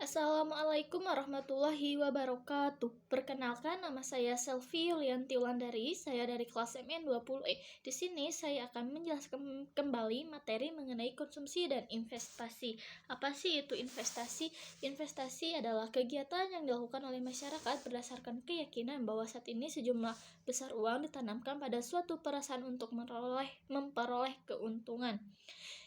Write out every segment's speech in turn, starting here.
Assalamualaikum warahmatullahi wabarakatuh. Perkenalkan, nama saya Selvi Yulianti Wulandari. Saya dari kelas MN20E. Di sini saya akan menjelaskan kembali materi mengenai konsumsi dan investasi. Apa sih itu investasi? Investasi adalah kegiatan yang dilakukan oleh masyarakat berdasarkan keyakinan bahwa saat ini sejumlah besar uang ditanamkan pada suatu perusahaan untuk memperoleh keuntungan.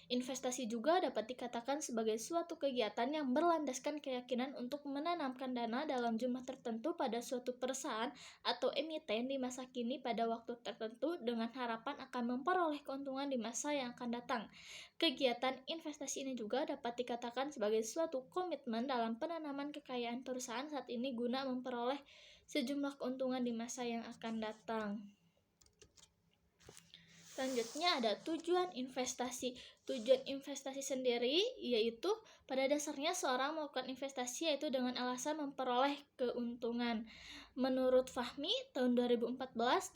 Investasi juga dapat dikatakan sebagai suatu kegiatan yang berlandaskan keyakinan untuk menanamkan dana dalam jumlah tertentu pada suatu perusahaan atau emiten di masa kini pada waktu tertentu dengan harapan akan memperoleh keuntungan di masa yang akan datang. Kegiatan investasi ini juga dapat dikatakan sebagai suatu komitmen dalam penanaman kekayaan perusahaan saat ini guna memperoleh sejumlah keuntungan di masa yang akan datang. Selanjutnya ada tujuan investasi. Tujuan investasi sendiri yaitu pada dasarnya seorang melakukan investasi yaitu dengan alasan memperoleh keuntungan. Menurut Fahmi tahun 2014,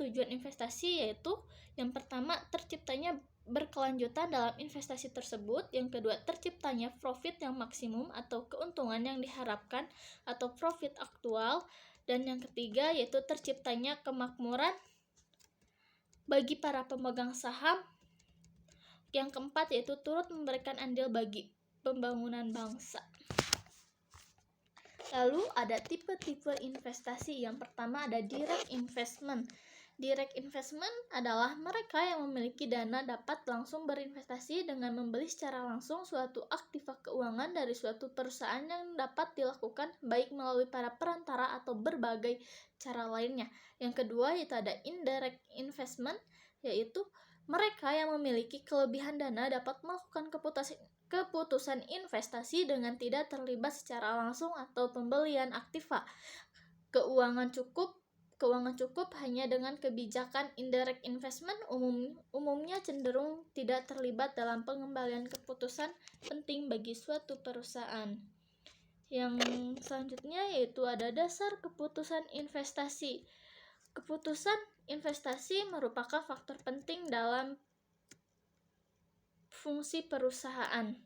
tujuan investasi yaitu yang pertama terciptanya berkelanjutan dalam investasi tersebut, yang kedua terciptanya profit yang maksimum atau keuntungan yang diharapkan atau profit aktual, dan yang ketiga yaitu terciptanya kemakmuran bagi para pemegang saham. Yang keempat yaitu turut memberikan andil bagi pembangunan bangsa. Lalu ada tipe-tipe investasi. Yang pertama ada direct investment. Direct investment adalah mereka yang memiliki dana dapat langsung berinvestasi dengan membeli secara langsung suatu aktiva keuangan dari suatu perusahaan yang dapat dilakukan baik melalui para perantara atau berbagai cara lainnya. Yang kedua yaitu ada indirect investment, yaitu mereka yang memiliki kelebihan dana dapat melakukan keputusan investasi dengan tidak terlibat secara langsung atau pembelian aktiva keuangan cukup hanya dengan kebijakan indirect investment umumnya cenderung tidak terlibat dalam pengembalian keputusan penting bagi suatu perusahaan. Yang selanjutnya yaitu ada dasar keputusan investasi. Keputusan investasi merupakan faktor penting dalam fungsi perusahaan.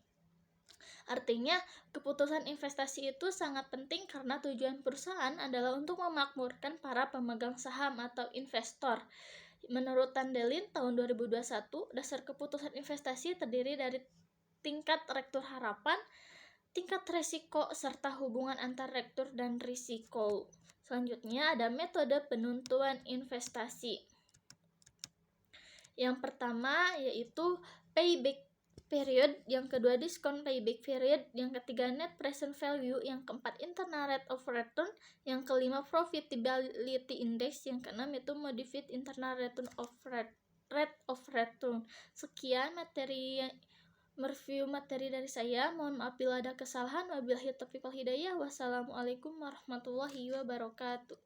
Artinya, keputusan investasi itu sangat penting karena tujuan perusahaan adalah untuk memakmurkan para pemegang saham atau investor. Menurut Tandelin tahun 2021, dasar keputusan investasi terdiri dari tingkat rektur harapan, tingkat risiko, serta hubungan antar rektur dan risiko. Selanjutnya ada metode penentuan investasi. Yang pertama yaitu payback period, yang kedua discount payback period, yang ketiga net present value, yang keempat internal rate of return, yang kelima profitability index, yang keenam itu modified internal rate of return. Sekian mereview materi dari saya. Mohon maaf bila ada kesalahan. Wabillahi taufiq wal hidayah. Wassalamualaikum warahmatullahi wabarakatuh.